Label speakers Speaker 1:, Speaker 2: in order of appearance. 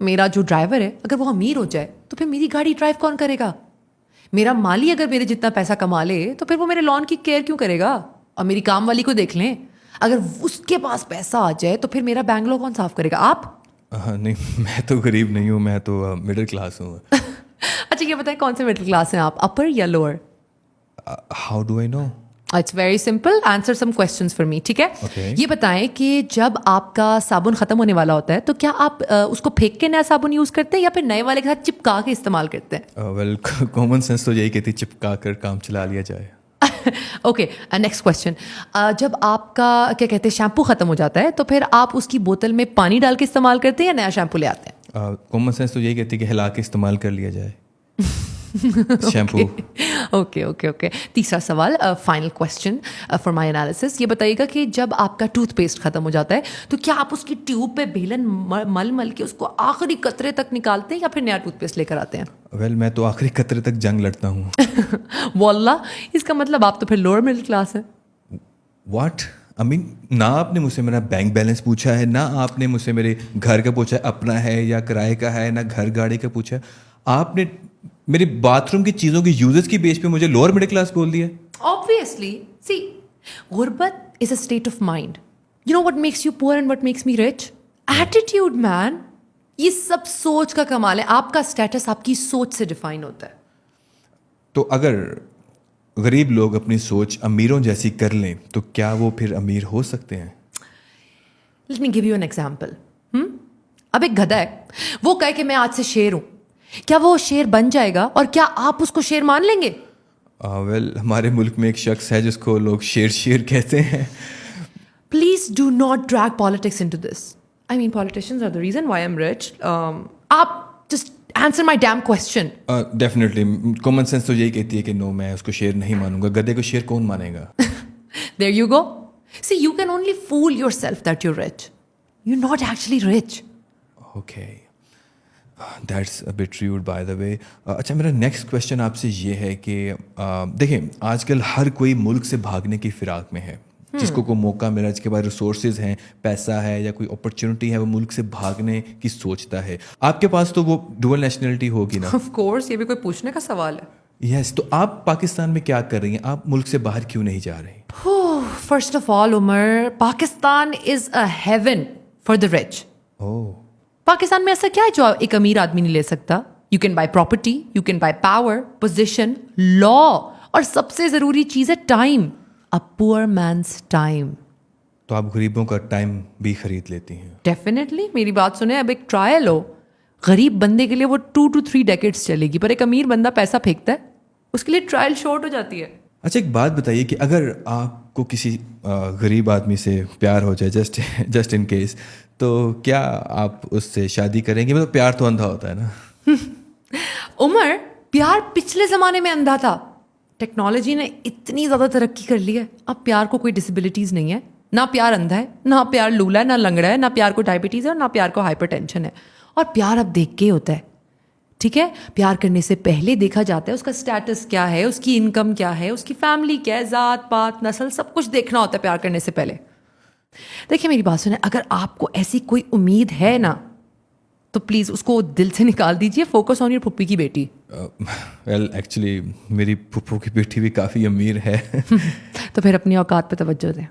Speaker 1: میرا جو ڈرائیور ہے اگر وہ امیر ہو جائے تو پھر میری گاڑی ڈرائیو کون کرے گا؟ میرا مالی اگر میرے جتنا پیسہ کما لے تو پھر وہ میرے لان کی کیئر کیوں کرے گا؟ اور میری کام والی کو دیکھ لیں، اگر اس کے پاس پیسہ آ جائے تو پھر میرا بینگلور کون صاف کرے گا؟ آپ؟
Speaker 2: نہیں، میں تو غریب نہیں ہوں، میں تو مڈل کلاس ہوں.
Speaker 1: اچھا یہ بتائیں کون سے مڈل کلاس ہیں آپ، اپر یا lower?
Speaker 2: How do I know?
Speaker 1: It's very simple, answer some questions for me, ٹھیک ہے؟ یہ بتائیں کہ جب آپ کا صابن ختم ہونے والا ہوتا ہے تو کیا آپ اس کو پھینک کے نیا صابن یوز کرتے ہیں یا پھر نئے والے کے ساتھ چپکا کے استعمال کرتے ہیں؟
Speaker 2: ویل کامن سینس تو یہی کہتی چپکا کر کام چلا لیا جائے.
Speaker 1: اوکے نیکسٹ کوشچن، جب آپ کا کیا کہتے ہیں شیمپو ختم ہو جاتا ہے تو پھر آپ اس کی بوتل میں پانی ڈال کے استعمال کرتے ہیں یا نیا شیمپو لے آتے ہیں؟
Speaker 2: کامن سینس تو یہی کہتی کہ ہلا کے استعمال کر لیا جائے شیمپو.
Speaker 1: Okay okay okay. تیسرا سوال، final question for my analysis, یہ بتائیے گا کہ جب آپ کا ٹوتھ پیسٹ ختم ہو جاتا ہے تو کیا آپ اس کی ٹیوب پہ بیلن مل مل کے اس کو آخری قطرے تک نکالتے ہیں یا پھر نیا ٹوتھ پیسٹ لے کر آتے ہیں؟
Speaker 2: ویل میں تو آخری قطرے تک جنگ لڑتا ہوں.
Speaker 1: واللہ اس کا مطلب آپ تو پھر لوور مڈل کلاس ہیں.
Speaker 2: واٹ آئی مین، نہ آپ نے مجھ سے میرا بینک بیلنس پوچھا ہے، نہ آپ نے مجھ سے میرے گھر کا پوچھا ہے اپنا ہے یا کرائے کا ہے، نہ گھر گاڑی کا پوچھا ہے. آپ نے میرے باتھ روم کی چیزوں کی یوزز کی بیس پہ مجھے لوور مڈل کلاس بول دیا.
Speaker 1: Obviously, see, غربت is a state of mind. You know what makes you poor and what makes me rich? Attitude, man. یہ سب سوچ کا کمال ہے. آپ کا اسٹیٹس آپ کی سوچ سے ڈیفائن ہوتا ہے.
Speaker 2: تو اگر غریب لوگ اپنی سوچ امیروں جیسی کر لیں تو کیا وہ پھر امیر ہو سکتے ہیں؟
Speaker 1: Let me give you an example. اب ایک گدھا ہے، وہ کہے کہ میں آج سے شیر ہوں، کیا وہ شیر بن جائے گا اور کیا آپ اس کو شیر مان لیں گے؟
Speaker 2: ویل ہمارے ملک میں ایک شخص ہے جس کو لوگ شیر کہتے ہیں.
Speaker 1: Please do not drag politics into this. I mean, politicians are the reason why I'm rich. آپ just answer my damn question.
Speaker 2: Definitely common sense تو یہی کہتی ہے کہ نو، میں اس کو شیر نہیں مانوں گا. گدھے کو شیر کون مانے گا؟
Speaker 1: There you go. See, you can only fool yourself that you're rich. You're not actually rich.
Speaker 2: Okay, that's a bit rude by the way. اچھا میرا نیکسٹ کویشچن آپ سے یہ ہے کہ دیکھیں آج کل ہر کوئی ملک سے بھاگنے کی فراق میں ہے. جس کو کوئی موقع ملا، جس کے پاس ریسورسز ہیں، پیسہ ہے یا کوئی اپرچونیٹی ہے، وہ ملک سے بھاگنے کی سوچتا ہے. آپ کے پاس تو وہ ڈوئل نیشنلٹی ہوگی نا؟
Speaker 1: Of course, یہ بھی کوئی پوچھنے کا سوال ہے.
Speaker 2: یس، تو آپ پاکستان میں کیا کر رہی ہیں؟ آپ ملک سے باہر کیوں نہیں جا رہی؟
Speaker 1: First of all, Umar, Pakistan is a heaven for the rich. Pakistan میں ایسا کیا ہے جو ایک امیر آدمی نہیں لے سکتا؟ You can buy property, you can buy power, position, law, اور سب سے ضروری چیز ہے time. A poor man's time.
Speaker 2: تو آپ غریبوں کا ٹائم بھی خرید لیتی ہیں؟
Speaker 1: ڈیفینیٹلی. میری بات سنیں، اب ایک ٹرائل ہو، غریب بندے کے لیے وہ 2 to 3 decades چلے گی، پر ایک امیر بندہ پیسہ پھینکتا ہے اس کے لیے ٹرائل شارٹ ہو جاتی ہے.
Speaker 2: اچھا ایک بات بتائیے کہ اگر آپ کو کسی غریب آدمی سے پیار ہو جائے جسٹ ان کیس، تو کیا آپ اس سے شادی کریں گے؟ مطلب پیار تو اندھا ہوتا ہے نا.
Speaker 1: عمر، پیار پچھلے زمانے میں اندھا تھا. ٹیکنالوجی نے اتنی زیادہ ترقی کر لی ہے، اب پیار کو کوئی ڈسیبلٹیز نہیں ہے. نہ پیار اندھا ہے، نہ پیار لولا ہے، نہ لنگڑا ہے، نہ پیار کو ڈائبٹیز ہے، اور نہ پیار کو ہائپر ٹینشن ہے. اور پیار اب دیکھ کے ہوتا ہے، ٹھیک ہے؟ پیار کرنے سے پہلے دیکھا جاتا ہے اس کا اسٹیٹس کیا ہے، اس کی انکم کیا ہے، اس کی فیملی کیا ہے، ذات پات نسل، سب کچھ دیکھنا ہوتا ہے پیار کرنے سے پہلے. دیکھیے میری بات سنیں، اگر آپ کو ایسی کوئی امید ہے نا تو پلیز اس کو دل سے نکال دیجیے. فوکس آن یور پھپھی کی بیٹی.
Speaker 2: ویل ایکچولی میری پھپھو کی بیٹی بھی کافی امیر ہے.
Speaker 1: تو پھر اپنی اوقات پہ توجہ دیں.